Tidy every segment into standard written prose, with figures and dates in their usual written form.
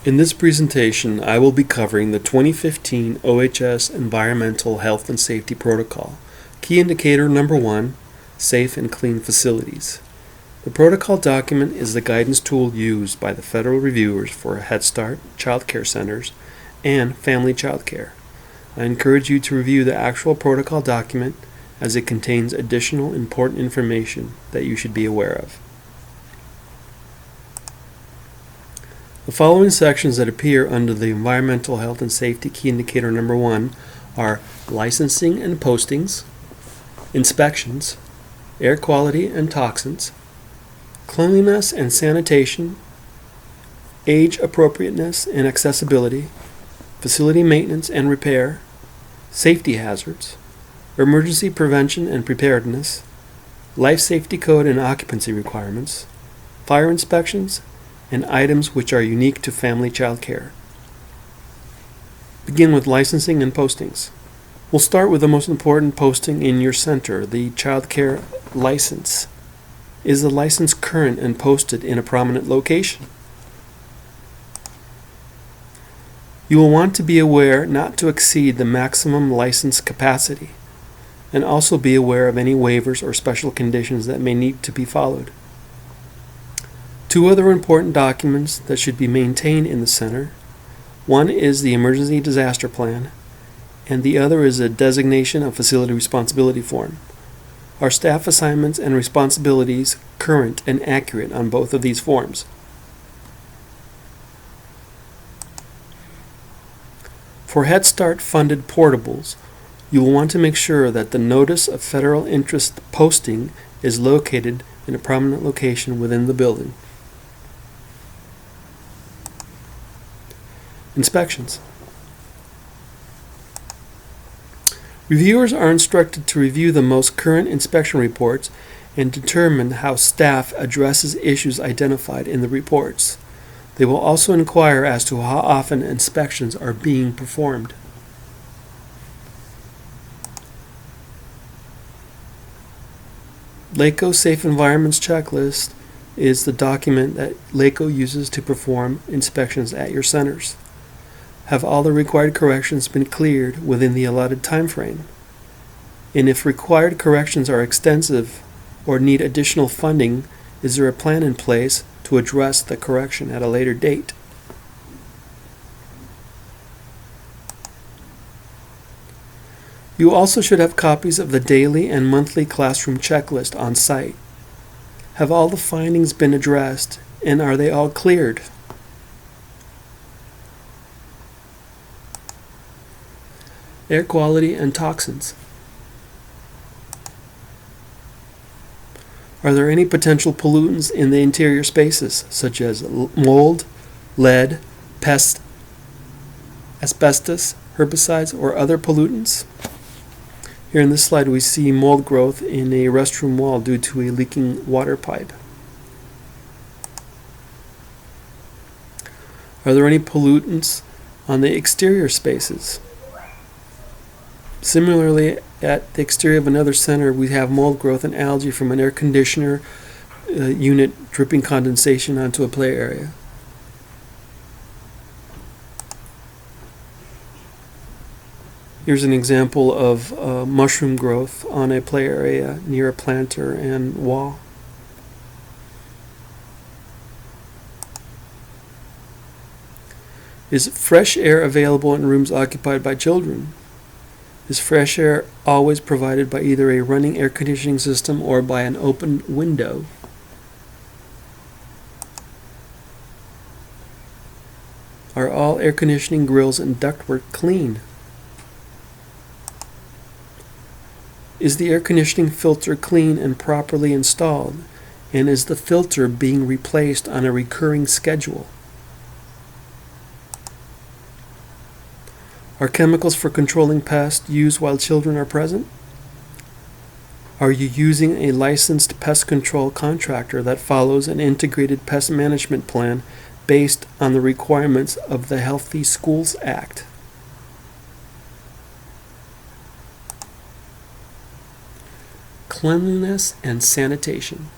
In this presentation, I will be covering the 2015 OHS Environmental Health and Safety Protocol. Key indicator number 1, safe and clean facilities. The protocol document is the guidance tool used by the federal reviewers for Head Start, child care centers, and family child care. I encourage you to review the actual protocol document as it contains additional important information that you should be aware of. The following sections that appear under the Environmental Health and Safety Key Indicator number 1 are licensing and postings, inspections, air quality and toxins, cleanliness and sanitation, age appropriateness and accessibility, facility maintenance and repair, safety hazards, emergency prevention and preparedness, life safety code and occupancy requirements, fire inspections, and items which are unique to family child care. Begin with licensing and postings. We'll start with the most important posting in your center, the child care license. Is the license current and posted in a prominent location? You will want to be aware not to exceed the maximum license capacity, and also be aware of any waivers or special conditions that may need to be followed. Two other important documents that should be maintained in the center. One is the Emergency Disaster Plan, and the other is a Designation of Facility Responsibility form. Are staff assignments and responsibilities current and accurate on both of these forms? For Head Start funded portables, you will want to make sure that the Notice of Federal Interest posting is located in a prominent location within the building. Inspections. Reviewers are instructed to review the most current inspection reports and determine how staff addresses issues identified in the reports. They will also inquire as to how often inspections are being performed. LACOE Safe Environments Checklist is the document that LACOE uses to perform inspections at your centers. Have all the required corrections been cleared within the allotted time frame? And if required corrections are extensive or need additional funding, is there a plan in place to address the correction at a later date? You also should have copies of the daily and monthly classroom checklist on site. Have all the findings been addressed, and are they all cleared? Air quality and toxins. Are there any potential pollutants in the interior spaces, such as mold, lead, pests, asbestos, herbicides, or other pollutants? Here in this slide we see mold growth in a restroom wall due to a leaking water pipe. Are there any pollutants on the exterior spaces? Similarly, at the exterior of another center, we have mold growth and algae from an air conditioner unit dripping condensation onto a play area. Here's an example of mushroom growth on a play area near a planter and wall. Is fresh air available in rooms occupied by children? Is fresh air always provided by either a running air conditioning system or by an open window? Are all air conditioning grills and ductwork clean? Is the air conditioning filter clean and properly installed? And is the filter being replaced on a recurring schedule? Are chemicals for controlling pests used while children are present? Are you using a licensed pest control contractor that follows an integrated pest management plan based on the requirements of the Healthy Schools Act? Cleanliness and sanitation.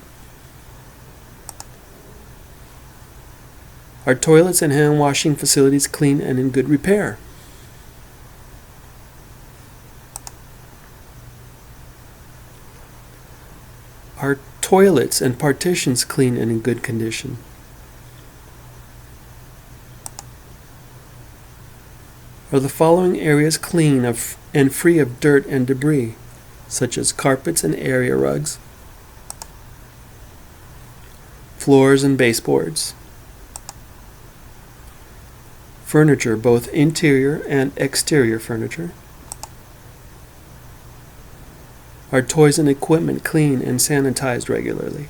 Are toilets and hand washing facilities clean and in good repair? Are toilets and partitions clean and in good condition? Are the following areas clean and free of dirt and debris, such as carpets and area rugs, floors and baseboards, furniture, both interior and exterior furniture? Are toys and equipment clean and sanitized regularly?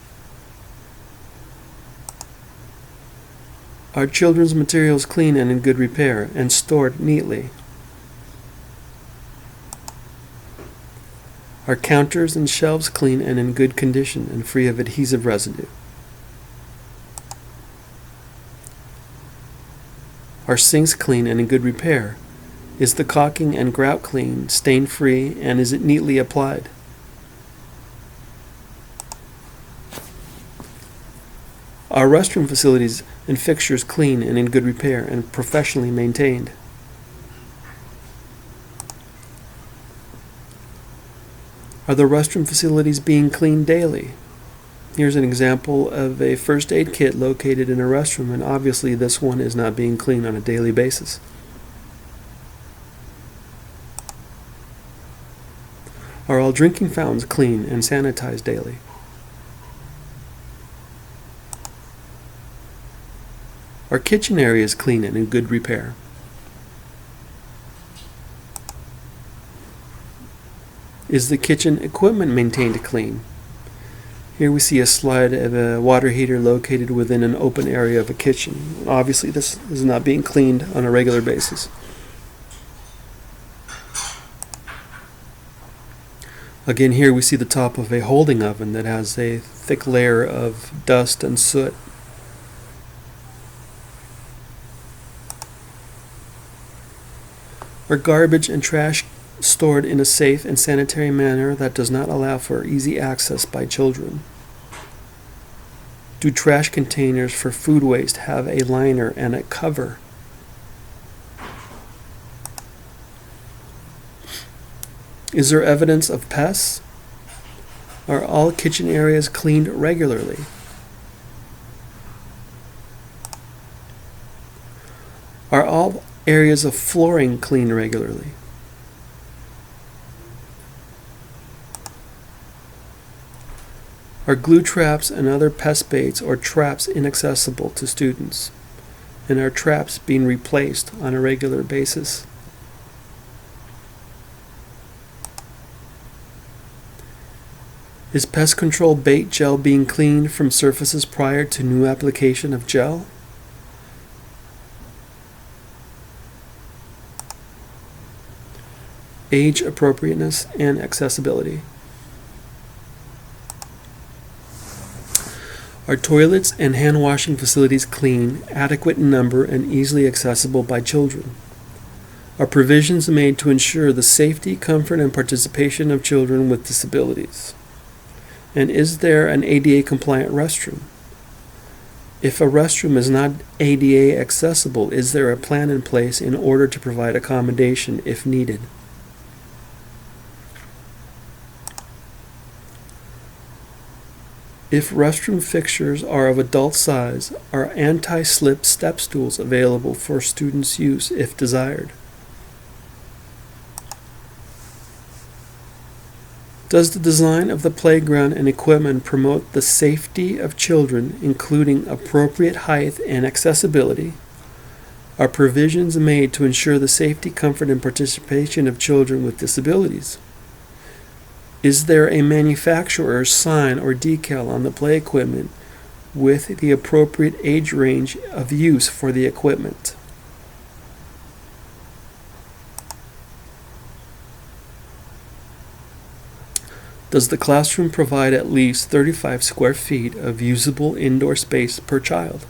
Are children's materials clean and in good repair and stored neatly? Are counters and shelves clean and in good condition and free of adhesive residue? Are sinks clean and in good repair? Is the caulking and grout clean, stain-free, and is it neatly applied? Are restroom facilities and fixtures clean and in good repair and professionally maintained? Are the restroom facilities being cleaned daily? Here's an example of a first aid kit located in a restroom, and obviously this one is not being cleaned on a daily basis. Are all drinking fountains clean and sanitized daily? Are kitchen areas clean and in good repair? Is the kitchen equipment maintained clean? Here we see a slide of a water heater located within an open area of a kitchen. Obviously this is not being cleaned on a regular basis. Again, here we see the top of a holding oven that has a thick layer of dust and soot. Are garbage and trash stored in a safe and sanitary manner that does not allow for easy access by children? Do trash containers for food waste have a liner and a cover? Is there evidence of pests? Are all kitchen areas cleaned regularly? Are all areas of flooring cleaned regularly? Are glue traps and other pest baits or traps inaccessible to students? And are traps being replaced on a regular basis? Is pest control bait gel being cleaned from surfaces prior to new application of gel? Age appropriateness and accessibility. Are toilets and hand washing facilities clean, adequate in number, and easily accessible by children? Are provisions made to ensure the safety, comfort, and participation of children with disabilities? And is there an ADA compliant restroom? If a restroom is not ADA accessible, is there a plan in place in order to provide accommodation if needed? If restroom fixtures are of adult size, are anti-slip step stools available for students' use if desired? Does the design of the playground and equipment promote the safety of children, including appropriate height and accessibility? Are provisions made to ensure the safety, comfort, and participation of children with disabilities? Is there a manufacturer's sign or decal on the play equipment with the appropriate age range of use for the equipment? Does the classroom provide at least 35 square feet of usable indoor space per child?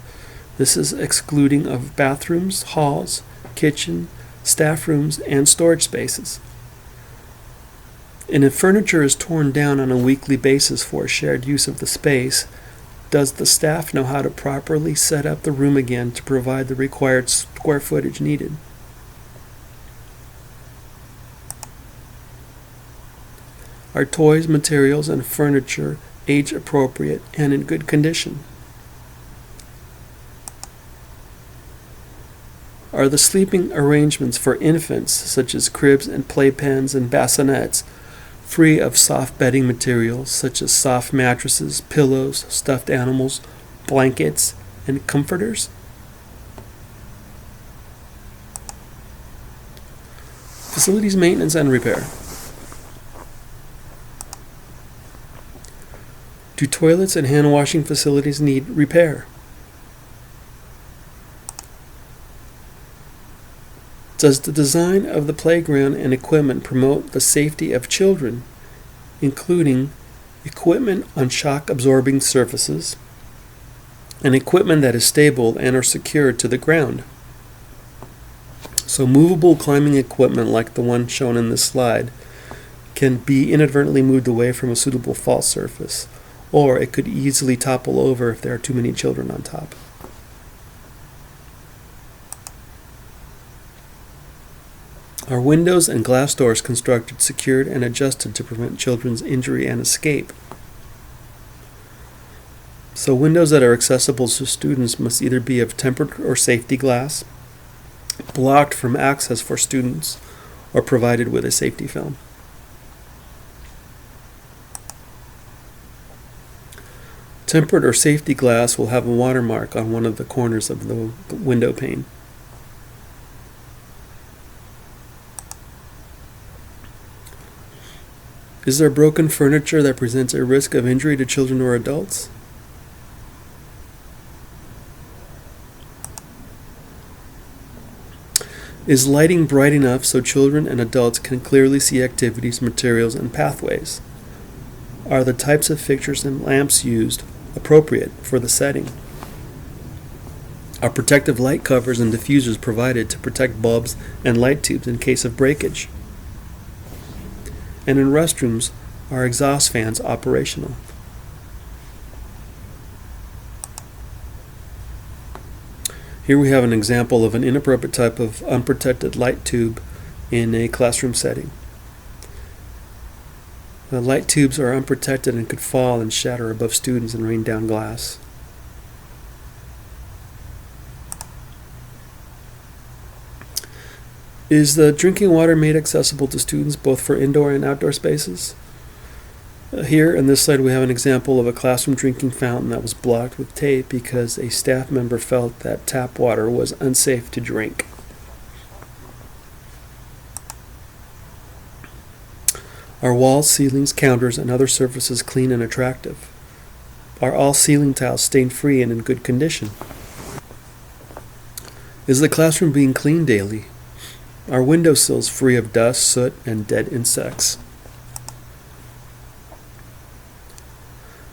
This is excluding of bathrooms, halls, kitchen, staff rooms, and storage spaces. And if furniture is torn down on a weekly basis for shared use of the space, Does the staff know how to properly set up the room again to provide the required square footage needed? Are toys, materials, and furniture age appropriate and in good condition? Are the sleeping arrangements for infants, such as cribs and playpens and bassinets, free of soft bedding materials such as soft mattresses, pillows, stuffed animals, blankets, and comforters? Facilities maintenance and repair. Do toilets and hand washing facilities need repair? Does the design of the playground and equipment promote the safety of children, including equipment on shock-absorbing surfaces and equipment that is stable and are secured to the ground? So movable climbing equipment like the one shown in this slide can be inadvertently moved away from a suitable fall surface, or it could easily topple over if there are too many children on top. Are windows and glass doors constructed, secured, and adjusted to prevent children's injury and escape? So windows that are accessible to students must either be of tempered or safety glass, blocked from access for students, or provided with a safety film. Tempered or safety glass will have a watermark on one of the corners of the window pane. Is there broken furniture that presents a risk of injury to children or adults? Is lighting bright enough so children and adults can clearly see activities, materials, and pathways? Are the types of fixtures and lamps used appropriate for the setting? Are protective light covers and diffusers provided to protect bulbs and light tubes in case of breakage? And in restrooms, are exhaust fans operational? Here we have an example of an inappropriate type of unprotected light tube in a classroom setting. The light tubes are unprotected and could fall and shatter above students and rain down glass. Is the drinking water made accessible to students both for indoor and outdoor spaces? Here in this slide we have an example of a classroom drinking fountain that was blocked with tape because a staff member felt that tap water was unsafe to drink. Are walls, ceilings, counters, and other surfaces clean and attractive? Are all ceiling tiles stain-free and in good condition? Is the classroom being cleaned daily? Are windowsills free of dust, soot, and dead insects?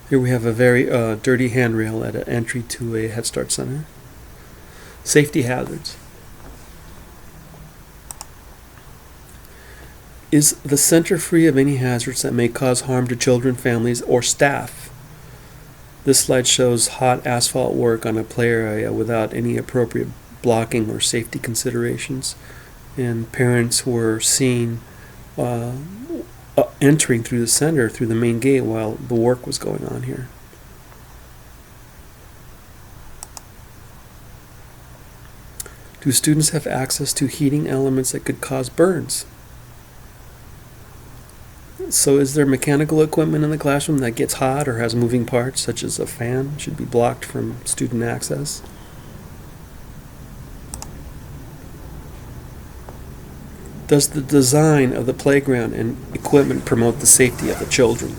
Here we have a very dirty handrail at an entry to a Head Start center. Safety hazards. Is the center free of any hazards that may cause harm to children, families, or staff? This slide shows hot asphalt work on a play area without any appropriate blocking or safety considerations, and parents were seen entering through the center, through the main gate, while the work was going on here. Do students have access to heating elements that could cause burns? So is there mechanical equipment in the classroom that gets hot or has moving parts, such as a fan, should be blocked from student access? Does the design of the playground and equipment promote the safety of the children?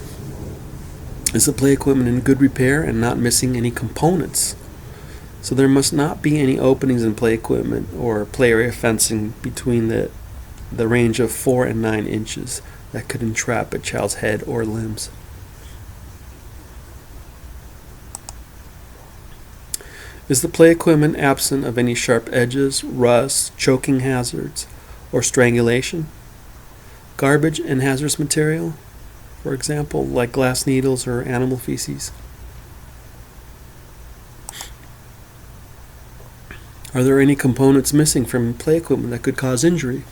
Is the play equipment in good repair and not missing any components? So there must not be any openings in play equipment or play area fencing between the range of 4 and 9 inches that could entrap a child's head or limbs. Is the play equipment absent of any sharp edges, rust, choking hazards, or strangulation? Garbage and hazardous material, for example, like glass needles or animal feces? Are there any components missing from play equipment that could cause injury?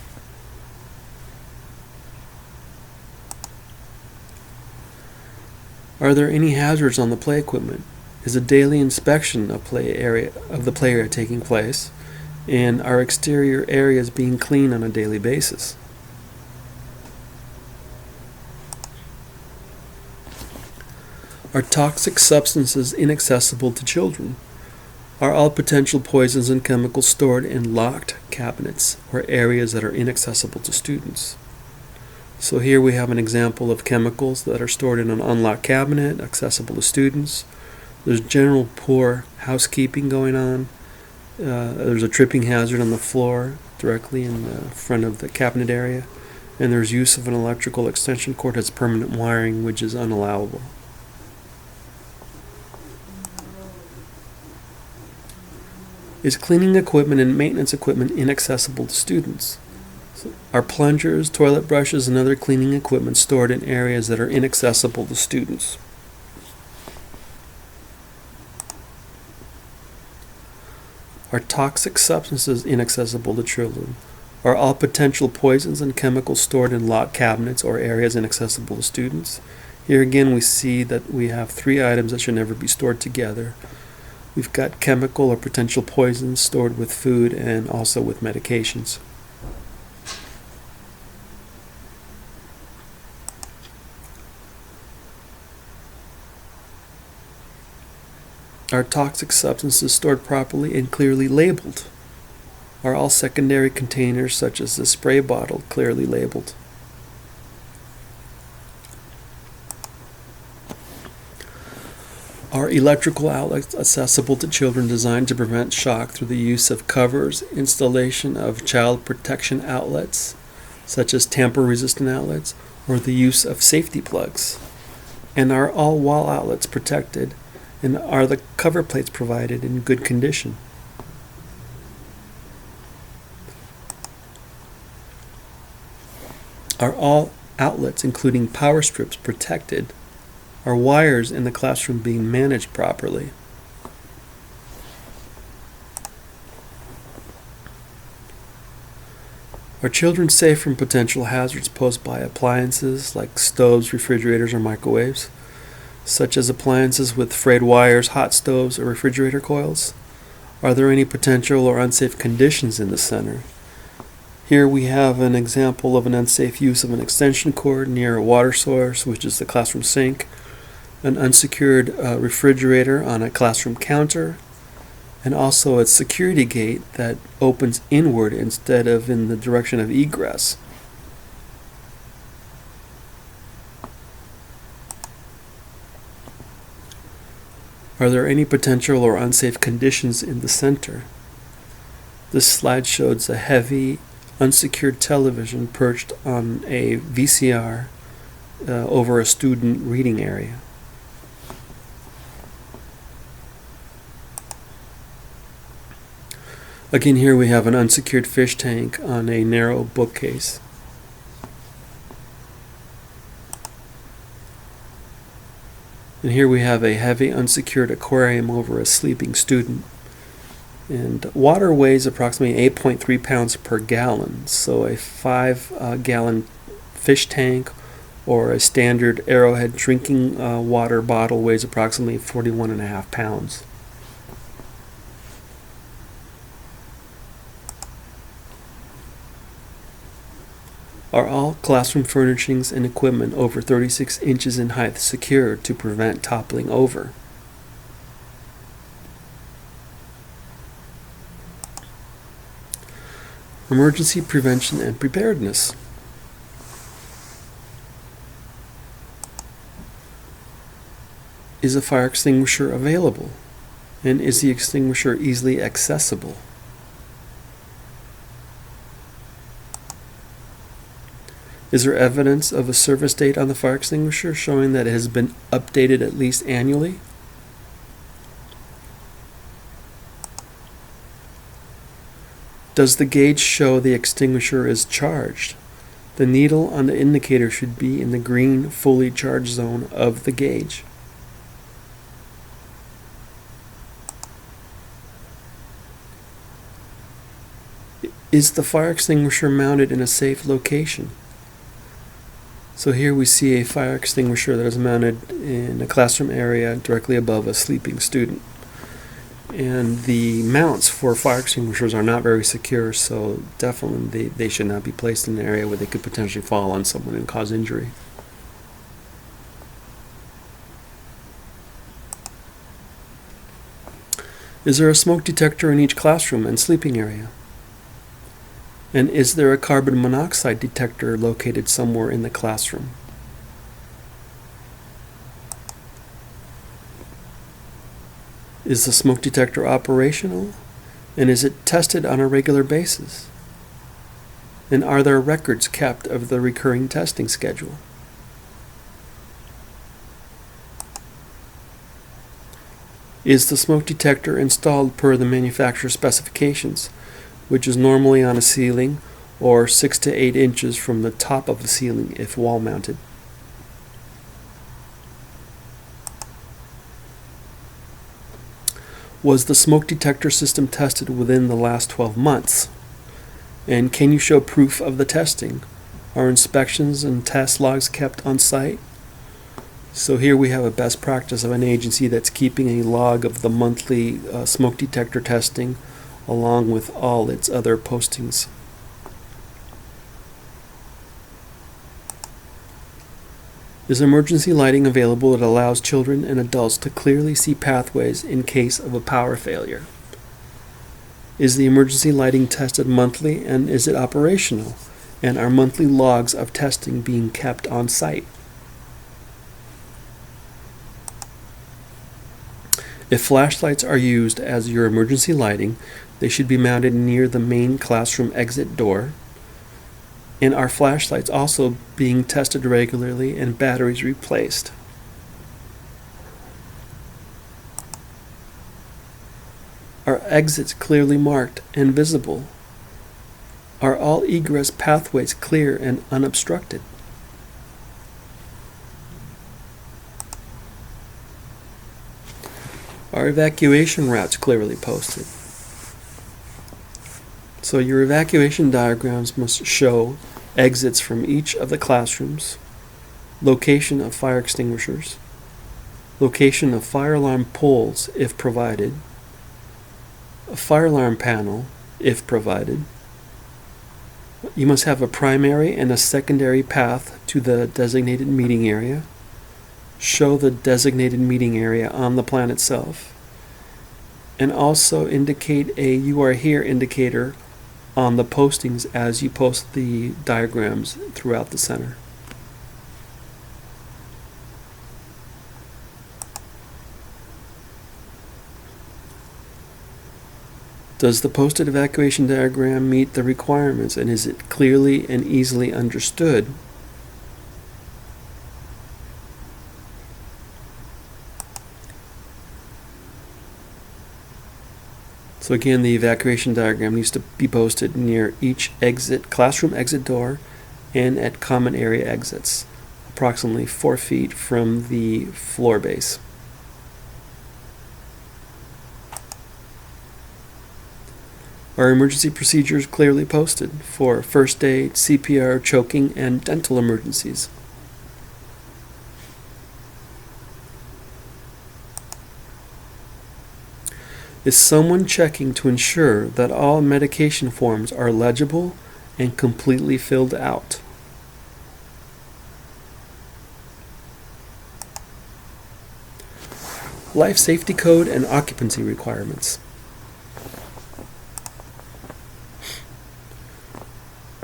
Are there any hazards on the play equipment? Is a daily inspection of the play area taking place? And are exterior areas being cleaned on a daily basis? Are toxic substances inaccessible to children? Are all potential poisons and chemicals stored in locked cabinets or areas that are inaccessible to students? So here we have an example of chemicals that are stored in an unlocked cabinet, accessible to students. There's general poor housekeeping going on. There's a tripping hazard on the floor directly in the front of the cabinet area. And there's use of an electrical extension cord as permanent wiring, which is unallowable. Is cleaning equipment and maintenance equipment inaccessible to students? Are plungers, toilet brushes, and other cleaning equipment stored in areas that are inaccessible to students? Are toxic substances inaccessible to children? Are all potential poisons and chemicals stored in locked cabinets or areas inaccessible to students? Here again we see that we have three items that should never be stored together. We've got chemical or potential poisons stored with food and also with medications. Are toxic substances stored properly and clearly labeled? Are all secondary containers, such as the spray bottle, clearly labeled? Are electrical outlets accessible to children designed to prevent shock through the use of covers, installation of child protection outlets, such as tamper-resistant outlets, or the use of safety plugs? And are all wall outlets protected? And are the cover plates provided in good condition? Are all outlets, including power strips, protected? Are wires in the classroom being managed properly? Are children safe from potential hazards posed by appliances like stoves, refrigerators, or microwaves, such as appliances with frayed wires, hot stoves, or refrigerator coils? Are there any potential or unsafe conditions in the center? Here we have an example of an unsafe use of an extension cord near a water source, which is the classroom sink, an unsecured refrigerator on a classroom counter, and also a security gate that opens inward instead of in the direction of egress. Are there any potential or unsafe conditions in the center? This slide shows a heavy, unsecured television perched on a VCR over a student reading area. Again, here we have an unsecured fish tank on a narrow bookcase. And here we have a heavy unsecured aquarium over a sleeping student. And water weighs approximately 8.3 pounds per gallon. So a 5-gallon fish tank or a standard Arrowhead drinking water bottle weighs approximately 41.5 pounds. Are all classroom furnishings and equipment over 36 inches in height secured to prevent toppling over? Emergency prevention and preparedness. Is a fire extinguisher available? And is the extinguisher easily accessible? Is there evidence of a service date on the fire extinguisher showing that it has been updated at least annually? Does the gauge show the extinguisher is charged? The needle on the indicator should be in the green, fully charged zone of the gauge. Is the fire extinguisher mounted in a safe location? So here we see a fire extinguisher that is mounted in a classroom area directly above a sleeping student. And the mounts for fire extinguishers are not very secure, so definitely they should not be placed in an area where they could potentially fall on someone and cause injury. Is there a smoke detector in each classroom and sleeping area? And is there a carbon monoxide detector located somewhere in the classroom? Is the smoke detector operational? And is it tested on a regular basis? And are there records kept of the recurring testing schedule? Is the smoke detector installed per the manufacturer's specifications, which is normally on a ceiling or 6 to 8 inches from the top of the ceiling if wall mounted? Was the smoke detector system tested within the last 12 months? And can you show proof of the testing? Are inspections and test logs kept on site? So here we have a best practice of an agency that's keeping a log of the monthly smoke detector testing along with all its other postings. Is emergency lighting available that allows children and adults to clearly see pathways in case of a power failure? Is the emergency lighting tested monthly, and is it operational? And are monthly logs of testing being kept on site? If flashlights are used as your emergency lighting, they should be mounted near the main classroom exit door. And are flashlights also being tested regularly and batteries replaced? Are exits clearly marked and visible? Are all egress pathways clear and unobstructed? Are evacuation routes clearly posted? So your evacuation diagrams must show exits from each of the classrooms, location of fire extinguishers, location of fire alarm poles if provided, a fire alarm panel if provided. You must have a primary and a secondary path to the designated meeting area. Show the designated meeting area on the plan itself, and also indicate a "you are here" indicator on the postings as you post the diagrams throughout the center. Does the posted evacuation diagram meet the requirements, and is it clearly and easily understood? So again, the evacuation diagram needs to be posted near each classroom exit door and at common area exits, approximately 4 feet from the floor base. Are emergency procedures clearly posted for first aid, CPR, choking, and dental emergencies? Is someone checking to ensure that all medication forms are legible and completely filled out? Life safety code and occupancy requirements.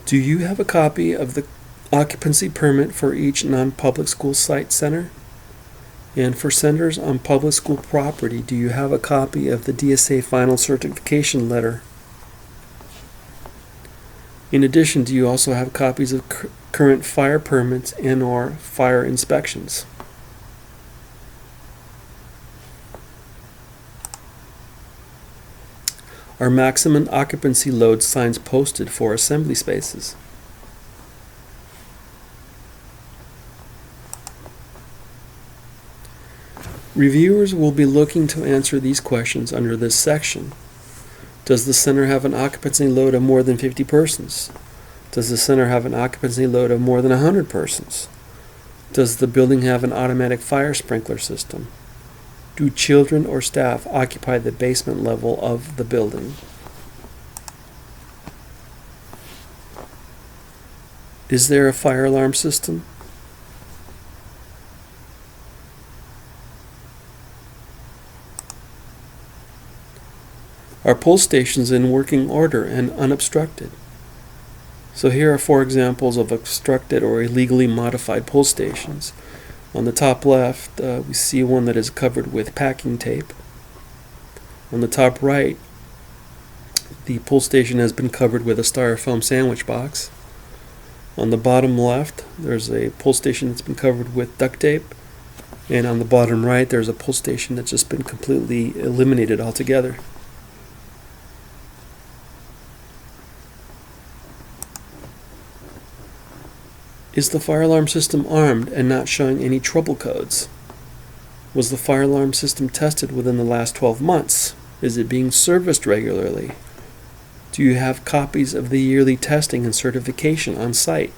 Do you have a copy of the occupancy permit for each non-public school site center? And for centers on public school property, do you have a copy of the DSA final certification letter? In addition, do you also have copies of current fire permits and/or fire inspections? Are maximum occupancy load signs posted for assembly spaces? Reviewers will be looking to answer these questions under this section. Does the center have an occupancy load of more than 50 persons? Does the center have an occupancy load of more than 100 persons? Does the building have an automatic fire sprinkler system? Do children or staff occupy the basement level of the building? Is there a fire alarm system? Are pull stations in working order and unobstructed? So here are 4 examples of obstructed or illegally modified pull stations. On the top left, we see one that is covered with packing tape. On the top right, the pull station has been covered with a styrofoam sandwich box. On the bottom left, there's a pull station that's been covered with duct tape. And on the bottom right, there's a pull station that's just been completely eliminated altogether. Is the fire alarm system armed and not showing any trouble codes? Was the fire alarm system tested within the last 12 months? Is it being serviced regularly? Do you have copies of the yearly testing and certification on site?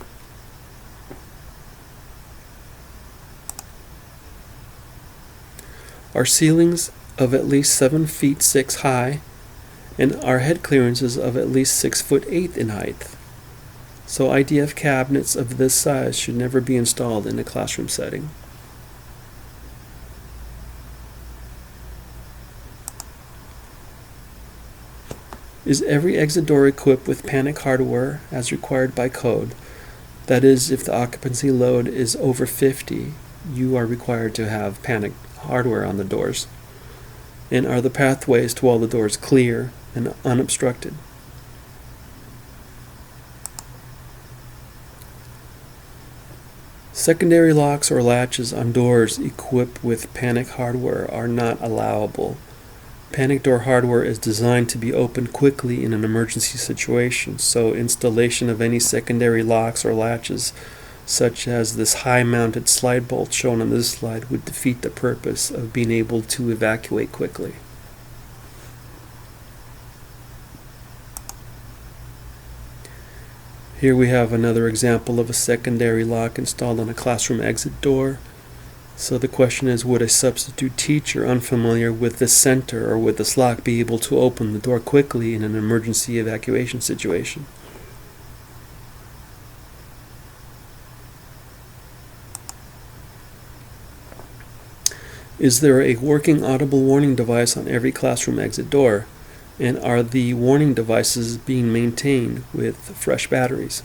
Are ceilings of at least 7 feet 6 high, and are head clearances of at least 6 foot 8 in height? So IDF cabinets of this size should never be installed in a classroom setting. Is every exit door equipped with panic hardware as required by code? That is, if the occupancy load is over 50, you are required to have panic hardware on the doors. And are the pathways to all the doors clear and unobstructed? Secondary locks or latches on doors equipped with panic hardware are not allowable. Panic door hardware is designed to be opened quickly in an emergency situation, so installation of any secondary locks or latches, such as this high-mounted slide bolt shown on this slide, would defeat the purpose of being able to evacuate quickly. Here we have another example of a secondary lock installed on a classroom exit door. So the question is, would a substitute teacher unfamiliar with this center or with this lock be able to open the door quickly in an emergency evacuation situation? Is there a working audible warning device on every classroom exit door? And are the warning devices being maintained with fresh batteries?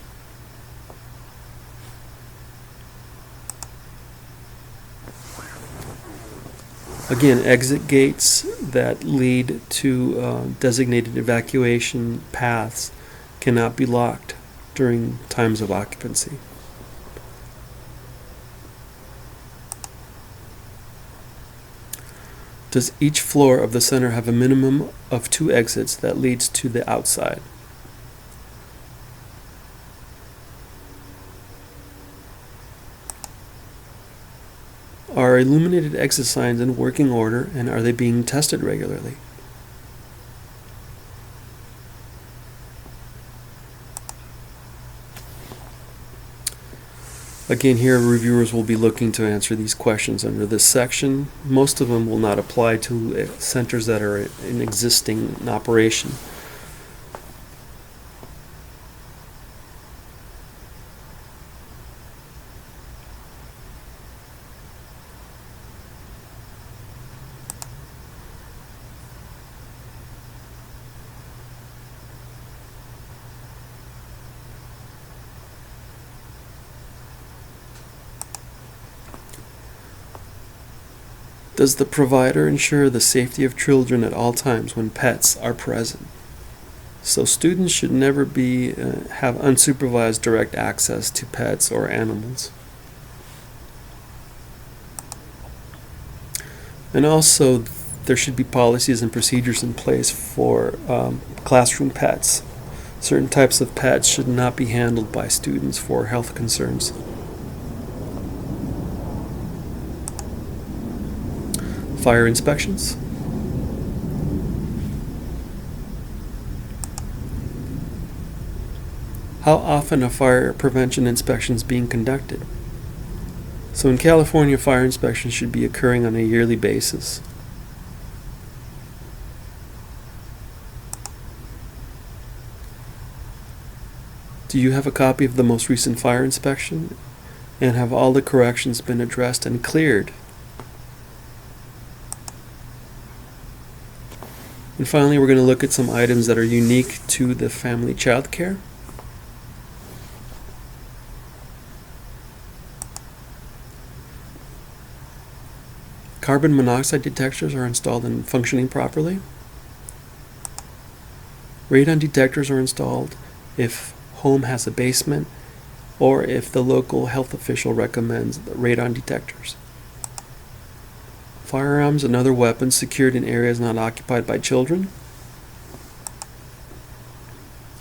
Again, exit gates that lead to designated evacuation paths cannot be locked during times of occupancy. Does each floor of the center have a minimum of 2 exits that leads to the outside? Are illuminated exit signs in working order, and are they being tested regularly? Again, here reviewers will be looking to answer these questions under this section. Most of them will not apply to centers that are in existing operation. Does the provider ensure the safety of children at all times when pets are present? So students should never have unsupervised direct access to pets or animals. And also, there should be policies and procedures in place for classroom pets. Certain types of pets should not be handled by students for health concerns. Fire inspections. how often are fire prevention inspections being conducted? So in California, fire inspections should be occurring on a yearly basis. Do you have a copy of the most recent fire inspection? And have all the corrections been addressed and cleared? And finally, we're going to look at some items that are unique to the family child care. Carbon monoxide detectors are installed and functioning properly. Radon detectors are installed if home has a basement or if the local health official recommends the radon detectors. Firearms and other weapons secured in areas not occupied by children.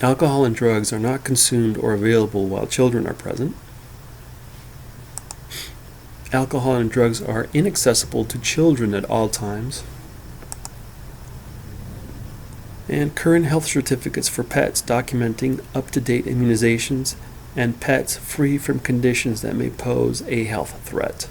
Alcohol and drugs are not consumed or available while children are present. Alcohol and drugs are inaccessible to children at all times. And current health certificates for pets documenting up-to-date immunizations and pets free from conditions that may pose a health threat.